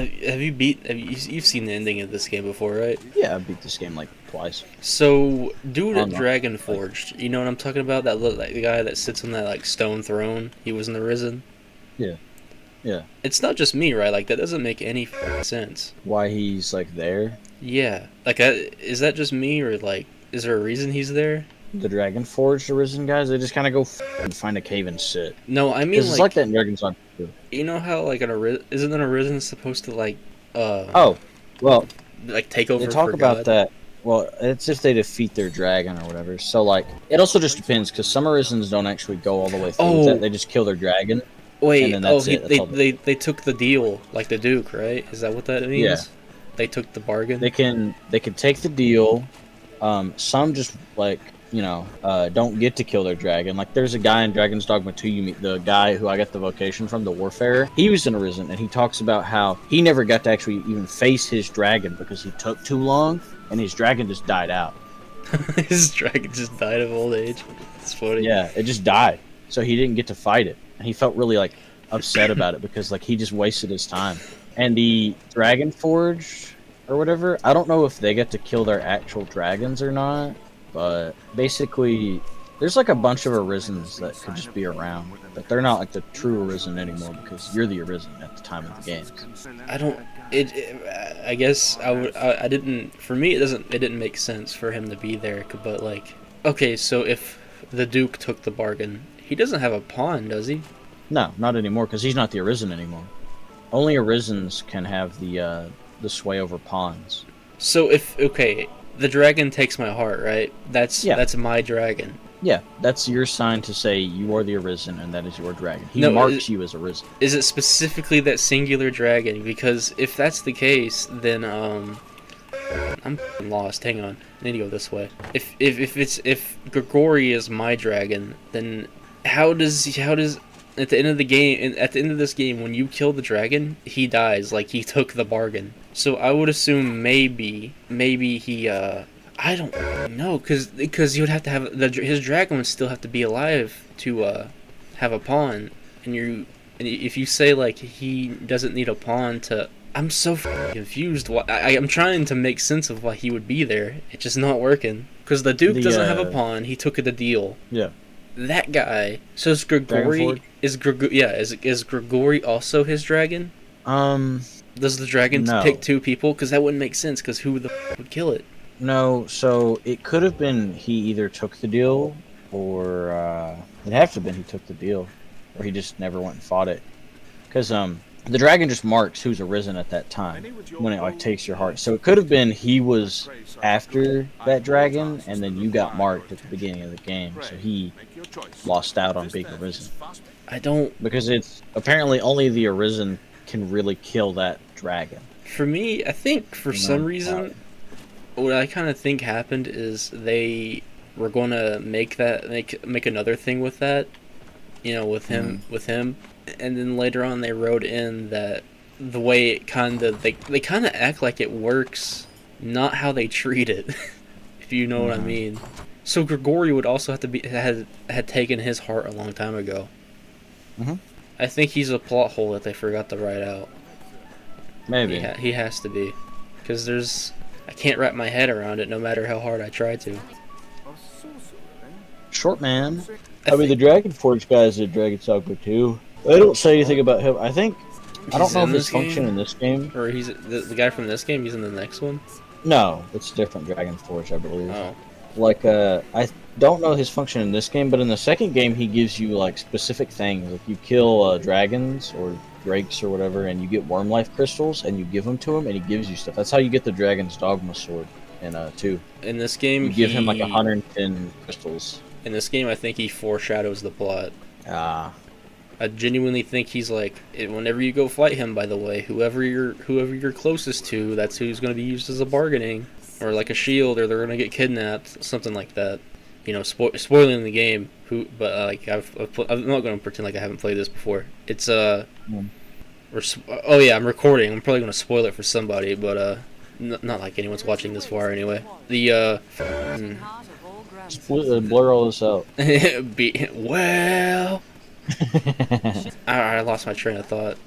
You've seen the ending of this game before, right? Yeah, I beat this game like twice. So, dude at On the Dragon like, Forged, you know what I'm talking about? That look like the guy that sits on that like stone throne. He was in the Risen. yeah, yeah. It's not just me, right? Like that doesn't make any sense. Why he's like there? Yeah, like is that just me or like is there a reason he's there? The Dragon Forge, the Risen guys, they just kind of go and find a cave and sit. No, I mean Because it's like like that in Dragon's Dogma too. you know how like isn't an Arisen supposed to uh Oh, well, like take they over talk for about God? that. Well, it's if they defeat their dragon or whatever. So, like, it also just depends because some Arisens don't actually go all the way through with Oh, that. They just kill their dragon, and wait, then that's he it. That's all. they took the deal like the Duke, right? Is that what that Yeah, means? They took the bargain. they can take the deal. Some just like don't get to kill their dragon. Like there's a guy in Dragon's Dogma 2. You meet the guy who I got the vocation from, the Warfarer. He was an Arisen, and he talks about how he never got to actually even face his dragon because he took too long, and his dragon just died out. His dragon just died of old age. It's funny. Yeah, it just died, so he didn't get to fight it, and he felt really like upset about it because like he just wasted his time. And the Dragon Forge or whatever, I don't know if they get to kill their actual dragons or not. But basically, there's like a bunch of Arisens that could just be around, but they're not like the true Arisen anymore because you're the Arisen at the time of the games. I don't. I guess I would. I didn't. For me, it didn't make sense for him to be there. But like, okay, so if the Duke took the bargain, he doesn't have a pawn, does he? No, not anymore because he's not the Arisen anymore. Only Arisens can have the sway over pawns. So if okay, the dragon takes my heart, right? Yeah. That's my dragon. Yeah, that's your sign to say you are the Arisen and that is your dragon. He No, marks you as Arisen. Is it specifically that singular dragon? Because if that's the case, then I'm lost. Hang on, I need to go this way. If Grigori is my dragon, then how does at the end of the game at the end of this game when you kill the dragon, he dies like he took the bargain. So I would assume maybe he I don't know because you would have to have his dragon would still have to be alive to have a pawn, and if you say like he doesn't need a pawn to, I'm so confused. Why I'm trying to make sense of why he would be there. It's just not working because the Duke doesn't have a pawn. He took the deal. Yeah. That guy. So is Grigori is Grigori also his dragon? Does the dragon No. pick two people? Because that wouldn't make sense. Because who the would kill it? No, so it could have been he either took the deal or it'd have to have been he took the deal or he just never went and fought it. Because the dragon just marks who's Arisen at that time when it like takes your heart. So it could have been he was after that dragon and then you got marked at the beginning of the game. So he lost out on being Arisen. I don't. Because it's apparently only the Arisen can really kill that dragon. For me, I think for some reason, what I kind of think happened is they were going to make another thing with that, with him, and then later on they wrote in that the way it they kind of act like it works, not how they treat it, if you know what I mean. So Grigori would also have to be had taken his heart a long time ago. I think he's a plot hole that they forgot to write out. Maybe. He has to be, because I can't wrap my head around it no matter how hard I try to. Short man. I mean, the Dragon Forge guy is a Dragon Dogma too. They don't say anything about him. I don't know if his function in this game. Or he's the guy from this game. He's in the next one. No, it's different Dragon Forge, I believe. Oh. Like, I don't know his function in this game, but in the second game, he gives you like specific things. Like you kill dragons or drakes or whatever, and you get worm life crystals, and you give them to him, and he gives you stuff. That's how you get the Dragon's Dogma sword in 2. In this game, you give him like 110 crystals. In this game, I think he foreshadows the plot. I genuinely think he's like, whenever you go fight him, by the way, whoever you're closest to, that's who's going to be used as a bargaining, or like a shield, or they're going to get kidnapped, something like that. Spoiling the game. Like I'm not going to pretend like I haven't played this before. It's oh yeah, I'm recording. I'm probably going to spoil it for somebody, but not like anyone's watching this far anyway. The blur all this out. Well. I lost my train of thought.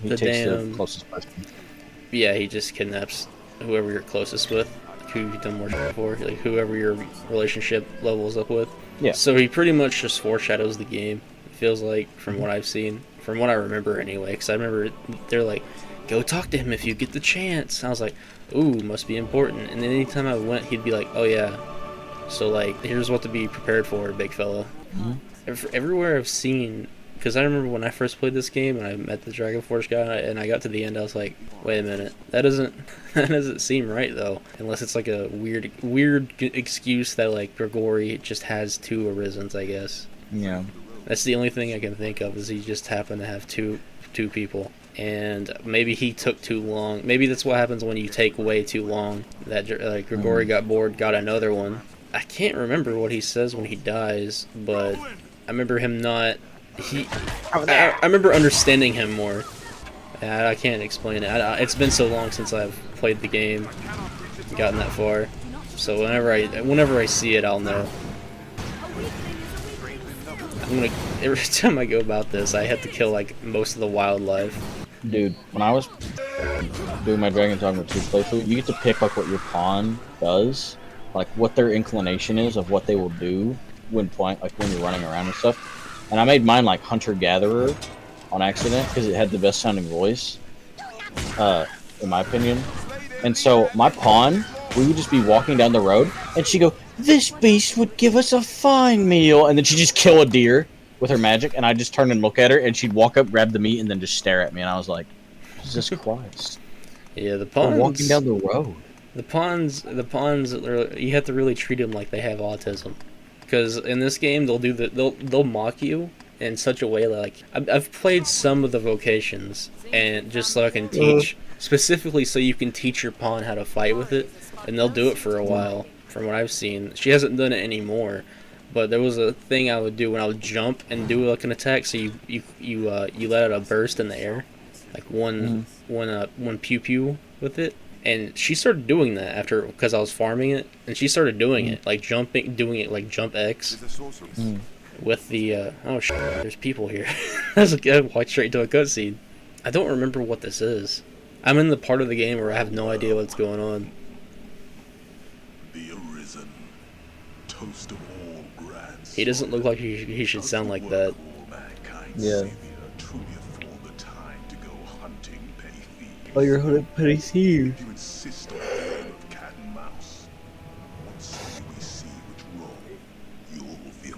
He The takes the damn closest person. yeah, he just kidnaps whoever you're closest with, who you've done more shit for, like whoever your relationship levels up with. Yeah. So he pretty much just foreshadows the game. It feels like, from what I've seen, from what I remember anyway. Because I remember they're like, "Go talk to him if you get the chance." I was like, "Ooh, must be important." And then anytime I went, he'd be like, "Oh yeah, so like here's what to be prepared for, big fella." Mhm. Everywhere I've seen, because I remember when I first played this game and I met the Dragon Force guy and I got to the end, I was like, wait a minute, that doesn't that doesn't seem right though, unless it's like a weird excuse that like Grigori just has two Arisens, I guess. Yeah. That's the only thing I can think of, is he just happened to have two people, and maybe he took too long. Maybe that's what happens when you take way too long. That Grigori got bored, got another one. I can't remember what he says when he dies, but I remember him not. I remember understanding him more. I can't explain it. It's been so long since I've played the game, gotten that far. So whenever I see it, I'll know. Every time I go about this, I have to kill like most of the wildlife. Dude, when I was doing my Dragon Dogma 2 playthrough, you get to pick like what your pawn does, like what their inclination is of what they will do when playing, like when you're running around and stuff. And I made mine like hunter-gatherer on accident because it had the best sounding voice, in my opinion. And so my pawn, we would just be walking down the road, and she'd go, "This beast would give us a fine meal," and then she'd just kill a deer with her magic, and I'd just turn and look at her, and she'd walk up, grab the meat, and then just stare at me, and I was like, Jesus Christ. Yeah, the We're pawns. walking down the road. The pawns. You have to really treat them like they have autism, because in this game they'll mock you in such a way that, like, I've played some of the vocations, and just so I can teach specifically so you can teach your pawn how to fight with it, and they'll do it for a while. From what I've seen, she hasn't done it anymore. But there was a thing I would do when I would jump and do like an attack. So you let out a burst in the air, like one pew pew with it. And she started doing that after, because I was farming it, and she started doing it like doing it like jump X with the oh shit, there's people here. That's a good. Walk straight into a cutscene. I don't remember what this is. I'm in the part of the game where I have no idea what's going on. The Arisen, toast of all grand. He doesn't look like he should sound like that. Yeah. Truly afford the time to go hunting petty thieves. Oh, you're holding petty thieves. If you insist on a game of cat and mouse, once we see which role you'll fulfill.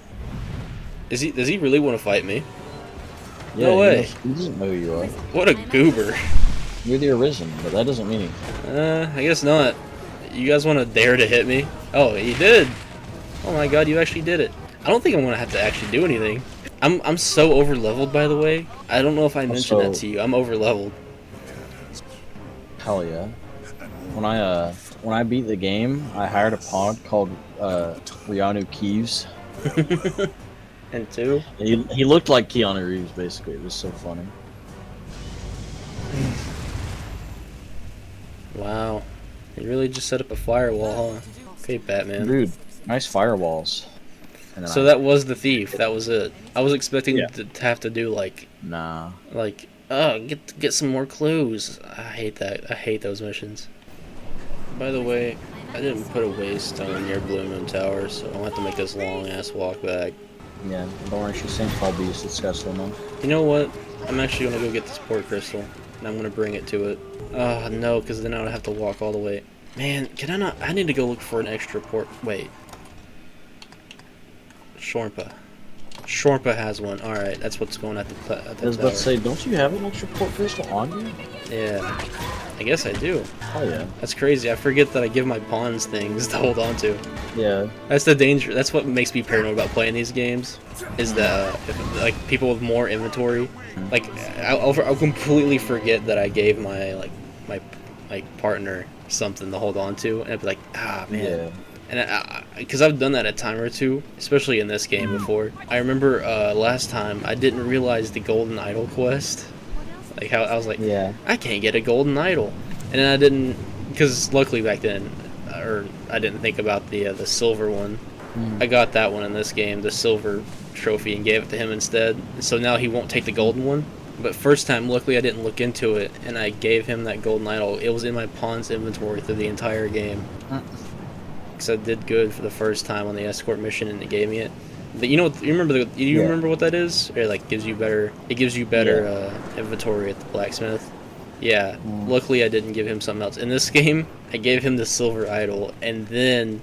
Does he really want to fight me? Yeah, No way. He doesn't know who you are. What a goober. You're the Arisen, but that doesn't mean anything. I guess not. You guys want to dare to hit me? Oh, you did. Oh my god, you actually did it. I don't think I'm going to have to actually do anything. I'm so over leveled, by the way. I don't know if I mentioned that to you. I'm over leveled. Hell yeah. When I beat the game, I hired a pod called Rianu Keeves. And two? He looked like Keanu Reeves, basically. It was so funny. Wow. You really just set up a firewall, huh? Okay, Batman. Dude, nice firewalls. And then So that was the thief. That was it. I was expecting Yeah. to have to do like get some more clues. I hate that. I hate those missions. By the way, I didn't put a waste on near Blue Moon Tower, so I'll have to make this long ass walk back. Yeah, don't worry, she's St. Paul Beast, it's Scuttle. You know what? I'm actually gonna go get this port crystal, and I'm gonna bring it to it. No, because then I would have to walk all the way. Man, can I not? I need to go look for an extra port. Wait. Shorpa. Shorpa has one. Alright, that's what's going at the I was about to say, don't you have an extra port crystal on you? Yeah. I guess I do. Oh yeah. That's crazy. I forget that I give my pawns things to hold on to. Yeah. That's the danger. That's what makes me paranoid about playing these games. Is that like people with more inventory, like I'll completely forget that I gave my partner something to hold on to, and I'd be like, ah man. Yeah. And because I've done that a time or two, especially in this game before. I remember last time I didn't realize the golden idol quest. Like how I was like, Yeah. I can't get a golden idol, and then I didn't, because luckily back then, or I didn't think about the silver one. I got that one in this game, the silver trophy, and gave it to him instead. So now he won't take the golden one. But first time, luckily I didn't look into it, and I gave him that golden idol. It was in my pawn's inventory through the entire game. Because I did good for the first time on the escort mission, and it gave me it. But you know, you remember Yeah. remember what that is? It like gives you better. It gives you better inventory at the blacksmith. Yeah. Luckily, I didn't give him something else. In this game, I gave him the silver idol, and then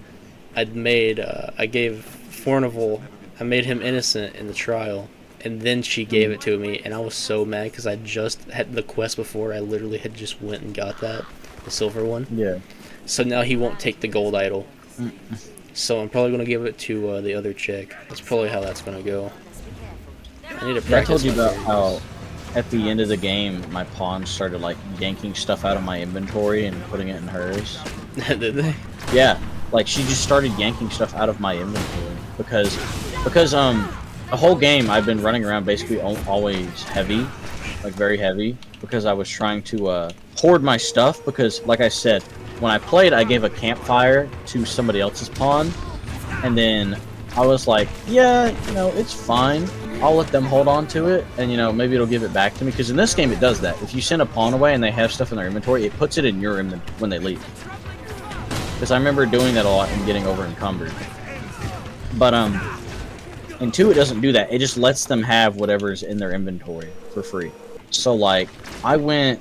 I gave Fornival. I made him innocent in the trial, and then she gave it to me, and I was so mad because I just had the quest before. I literally had just went and got the silver one. Yeah. So now he won't take the gold idol. So I'm probably gonna give it to the other chick. That's probably how that's gonna go. I need to practice. Yeah, I told you my about game. how at the end of the game, my pawn started like yanking stuff out of my inventory and putting it in hers. Did they? Yeah, like she just started yanking stuff out of my inventory because the whole game I've been running around basically always heavy, like very heavy, because I was trying to hoard my stuff because, like I said, when I played, I gave a campfire to somebody else's pawn, and then I was like, yeah, it's fine. I'll let them hold on to it, and maybe it'll give it back to me. Because in this game, it does that. If you send a pawn away and they have stuff in their inventory, it puts it in your inventory when they leave. Because I remember doing that a lot and getting over encumbered. But in 2, it doesn't do that. It just lets them have whatever's in their inventory for free. So like, I went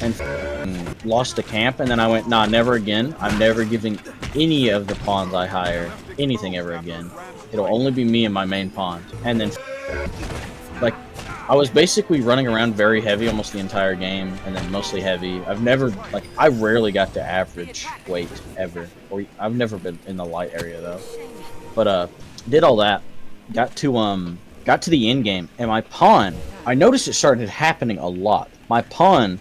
and lost the camp, and then I went, nah, never again. I'm never giving any of the pawns I hire anything ever again. It'll only be me and my main pawn. And then, like, I was basically running around very heavy almost the entire game, and then mostly heavy. I rarely got to average weight ever. Or I've never been in the light area though. But did all that, got to the end game, and my pawn, I noticed it started happening a lot. My pawn,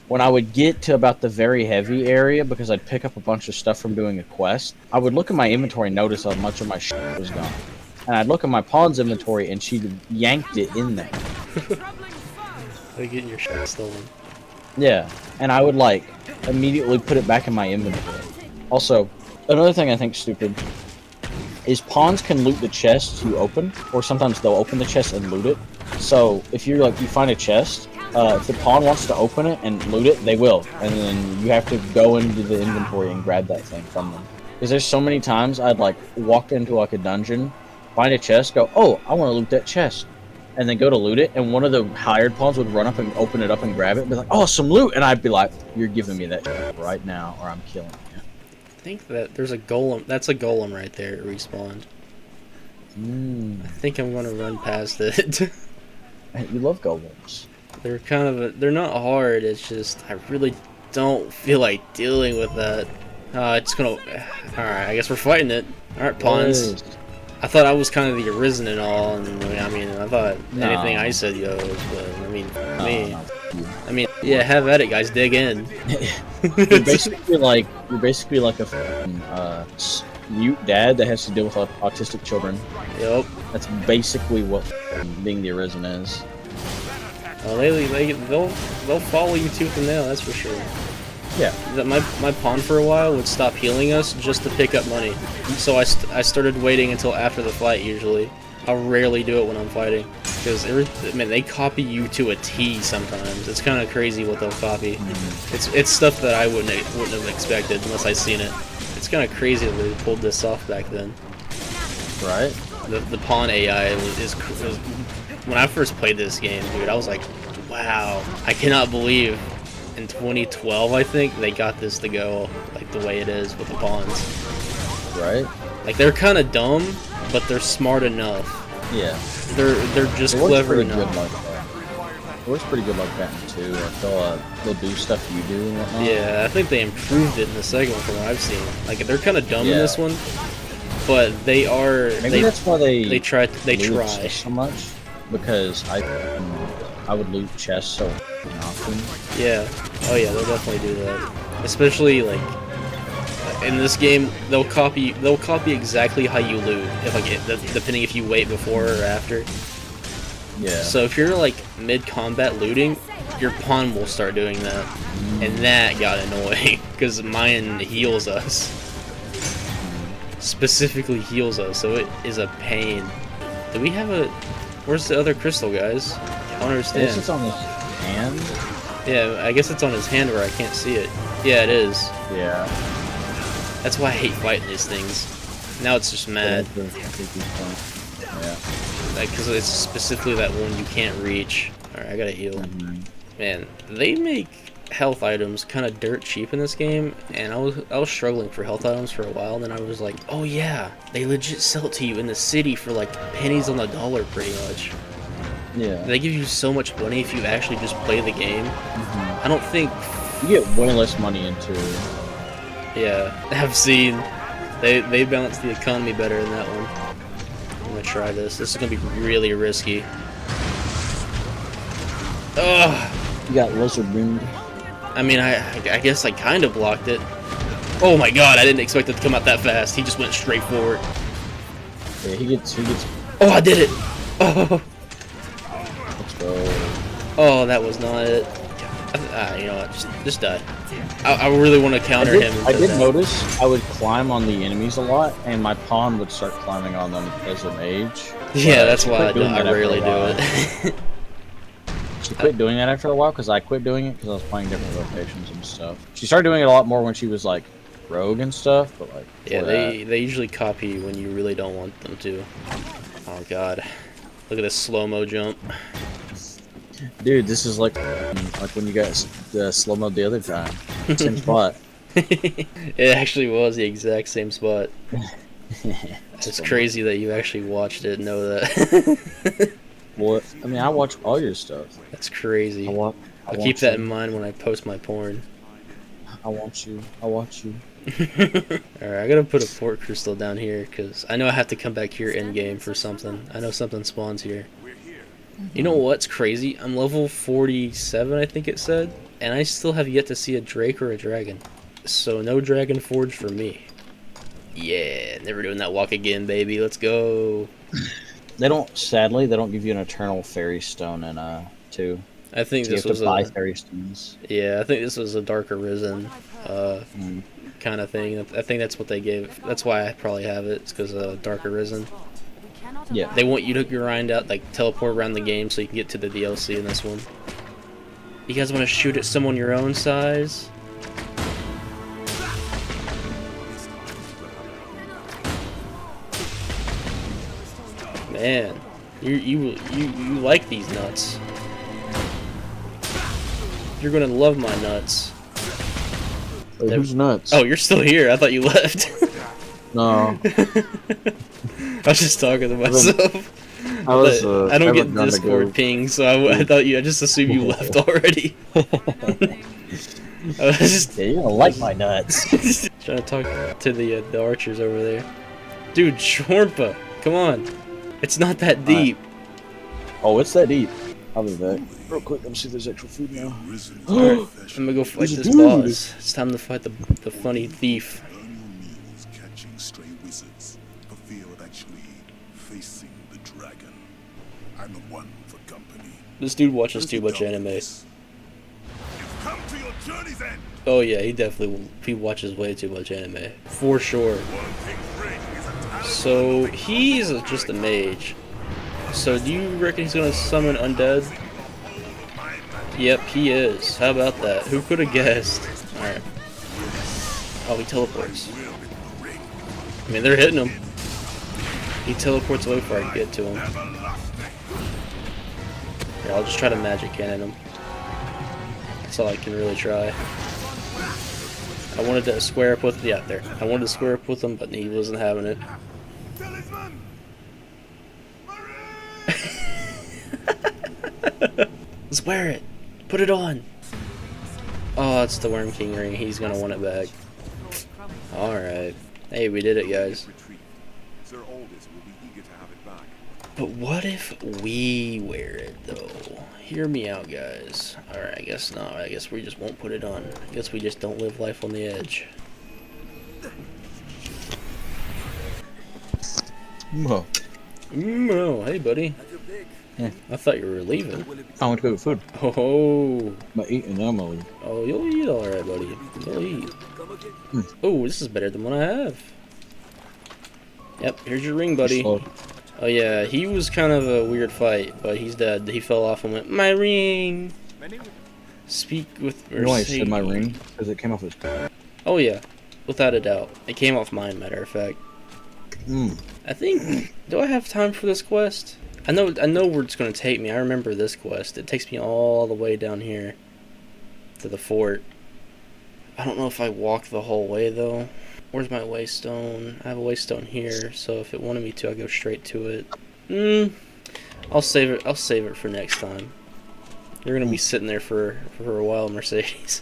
when I would get to about the very heavy area, because I'd pick up a bunch of stuff from doing a quest, I would look at my inventory and notice how much of my shit was gone. And I'd look at my pawn's inventory, and she yanked it in there. Like getting your shit stolen. Yeah, and I would, like, immediately put it back in my inventory. Also, another thing I think stupid is pawns can loot the chests you open, or sometimes they'll open the chest and loot it. So, if you find a chest, if the pawn wants to open it and loot it, they will. And then you have to go into the inventory and grab that thing from them. Because there's so many times I'd, like, walk into, like, a dungeon, find a chest, go, oh, I want to loot that chest. And then go to loot it, and one of the hired pawns would run up and open it up and grab it and be like, oh, some loot! And I'd be like, you're giving me that shit right now, or I'm killing you. I think that there's a golem. That's a golem right there. It respawned. I think I'm gonna run past it. You love golems. They're they're not hard. It's just I really don't feel like dealing with that. It's gonna. All right, I guess we're fighting it. All right, pawns. Yes. I thought I was kind of the arisen and all, and I mean, I thought No. anything I said goes, but I mean, me. No. I mean, yeah, have at it, guys. Dig in. You're basically like a fucking, mute dad that has to deal with autistic children. Yep. That's basically what being the arisen is. Well, they'll follow you tooth and nail. That's for sure. Yeah. That my pawn for a while would stop healing us just to pick up money. So I started waiting until after the fight usually. I rarely do it when I'm fighting because they copy you to a T sometimes. It's kind of crazy what they'll copy. It's stuff that I wouldn't have expected unless I seen it. It's kind of crazy that they pulled this off back then. Right? The pawn AI was when I first played this game, dude. I was like, wow, I cannot believe. In 2012, I think, they got this to go like the way it is with the pawns. Right? Like, they're kind of dumb, but they're smart enough. Yeah. They're just It works clever pretty enough. good like that. It works pretty good like that in 2. Like they'll do stuff you do and whatnot. Yeah, I think they improved it in the second one from what I've seen. Like, they're kind of dumb in Yeah. this one, but they are. Maybe that's why they try. loot chests so much, because I would loot chests so often. Yeah. Oh yeah, they'll definitely do that. Especially like in this game, they'll copy exactly how you loot. Depending if you wait before or after. Yeah. So if you're like mid-combat looting, your pawn will start doing that, and that got annoying because mine heals us. Specifically heals us, so it is a pain. Do we have a? Where's the other crystal, guys? I don't I guess understand. it's on his hand. Yeah, I guess it's on his hand where I can't see it. Yeah, it is. Yeah. That's why I hate fighting these things. Now it's just mad. Yeah. Like, because it's specifically that one you can't reach. Alright, I gotta heal. Mhm. Man, they make health items kind of dirt cheap in this game, and I was struggling for health items for a while, and then I was like, oh yeah, they legit sell it to you in the city for like pennies on the dollar pretty much. Yeah. They give you so much money if you actually just play the game. Mhm. I don't think, You get way less money into it. yeah, I've seen, they balance the economy better in that one. I'm gonna try this. This is gonna be really risky. Ugh! You got lizard wind. I mean, I guess I kind of blocked it. Oh my god, I didn't expect it to come out that fast. He just went straight forward. Yeah, he gets. Oh, I did it! Oh, Let's go. oh, that was not it. You know what? Just die. I really want to counter him. I into did that. notice I would climb on the enemies a lot, and my pawn would start climbing on them as a mage. Yeah, But that's she why quit doing I that after a rarely do while. it. She quit doing that after a while because I quit doing it because I was playing different locations and stuff. She started doing it a lot more when she was like rogue and stuff, but like Yeah, before they usually copy when you really don't want them to. Oh god, look at this slow-mo jump. that. Dude, this is like when you got the slow mo the other time. Same spot. It actually was the exact same spot. It's funny. crazy that you actually watched it and know that. What? I mean, I watch all your stuff. That's crazy. I I'll keep watch that in you. mind when I post my porn. I watch you. I watch you. Alright, I gotta put a fort crystal down here because I know I have to come back here in game for something. I know something spawns here. You know what's crazy? I'm level 47, I think it said, and I still have yet to see a drake or a dragon. So no dragon forge for me. Yeah, never doing that walk again, baby. Let's go. They don't. Sadly, they don't give you an eternal fairy stone in 2. I think So you this have was to buy a fairy stones. yeah. I think this was a Dark Arisen Mm. kind of thing. I think that's what they gave. That's why I probably have it. It's because Dark Arisen. Yeah. They want you to grind out, like teleport around the game so you can get to the DLC in this one. You guys want to shoot at someone your own size? Man, you like these nuts. You're gonna love my nuts. Wait, who's nuts? Oh, you're still here. I thought you left. No. I was just talking to myself. I was. But I don't never get gonna Discord go. ping, so I thought I just assumed you left already. I was just Yeah, you don't like my nuts. trying to talk to the archers over there. Dude, Shorpa, come on. It's not that deep. Oh, it's that deep. I'll be back. Real quick, let me see if there's extra food now. Risen Alright, I'm profession. gonna go fight There's a this dude. boss. It's time to fight the funny thief. Earn your meals catching stray wizards for fear of actually facing the dragon. I'm the one for company. This dude watches too much anime. Come to your journey's end. Oh yeah, he watches way too much anime. For sure. One king's ring is a talent. So he's just a mage. So do you reckon he's gonna summon undead? Yep, he is. How about that? Who could have guessed? Alright. Oh, he teleports. I mean, they're hitting him. He teleports away before I can get to him. Here, I'll just try to magic cannon him. That's all I can really try. I wanted to square up with... Yeah, there. I wanted to square up with him, but he wasn't having it. Talisman! Let's wear it. Put it on. Oh, it's the Worm King ring. He's gonna want it back. Alright. Hey, we did it, guys. Retrieve. Sir Aldous will be eager to have it back. But what if we wear it, though? Hear me out, guys. Alright, I guess not. I guess we just won't put it on. I guess we just don't live life on the edge. Whoa. Oh, hey, buddy. Yeah. I thought you were leaving. I want to go get food. Oh, I'm eating them, I'm gonna leave. oh, you'll eat alright, buddy. You'll eat. Oh, this is better than what I have. Yep, here's your ring, buddy. Slow. Oh yeah, he was kind of a weird fight, but he's dead. He fell off and went, my ring! Speak with You know why I said my Mercedes. ring? Because it came off his. Oh yeah, without a doubt. It came off mine, matter of fact. I think, do I have time for this quest? I know where it's going to take me. I remember this quest. It takes me all the way down here to the fort. I don't know if I walk the whole way, though. Where's my waystone? I have a waystone here, so if it wanted me to, I go straight to it. I'll save it. I'll save it for next time. You're going to be sitting there for a while, Mercedes.